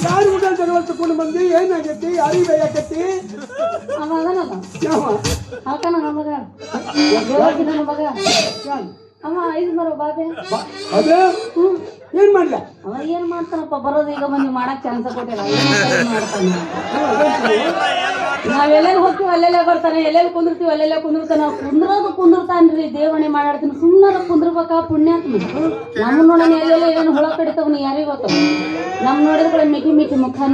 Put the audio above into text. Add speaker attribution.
Speaker 1: ಯಾರು ಊಟ ಜಗಳ ತಕೊಂಡು ಬಂದು ಏನಾಗೈತಿ ಯಾರಿಗೆ ಬೇಕತ್ತಿ
Speaker 2: ಅವ ಐದು ಬರೋ ಬಾಬೆ
Speaker 1: ಅದೇ ಏನ್ ಮಾಡ್ಲ
Speaker 2: ಅವ ಏನ್ ಮಾಡ್ತಾನಪ್ಪ ಬರೋದು ಈಗ ಬಂದು ಮಾಡಕ್ ಚಾನ್ಸ್ ಕೊಟ್ಟಿಲ್ಲ ಮಾಡ್ತಾನೆ ನಾವೆಲ್ಲೆಲ್ಲಿ ಹೋಗ್ತೀವಿ ಅಲ್ಲೆಲ್ಲ ಬರ್ತಾನೆ ಎಲ್ಲೆಲ್ಲಿ ಕುಂದಿರ್ತೀವಿ ಅಲ್ಲೆಲ್ಲ ಕುಂದಿರ್ತಾನ ಕುಂದಿರ್ತಾನ್ರಿ ದೇವಣೆ ಮಾಡಾಡ್ತೀನಿ ಸುಮ್ಮನೆ ಕುಂದಿರ್ಬೇಕಾ ಪುಣ್ಯಾತ್ಮ ನಮ್ಮ ನೋಡೋಣ ಎಲ್ಲೆಲ್ಲ ಏನು ಹುಳ ಕಡಿತಾವನು ಯಾರಿಗೆ ಗೊತ್ತ ನಮ್ ನೋಡಿದ್ರೆ ಮಿಟಿ ಮಿಟಿ ಮುಖಾನು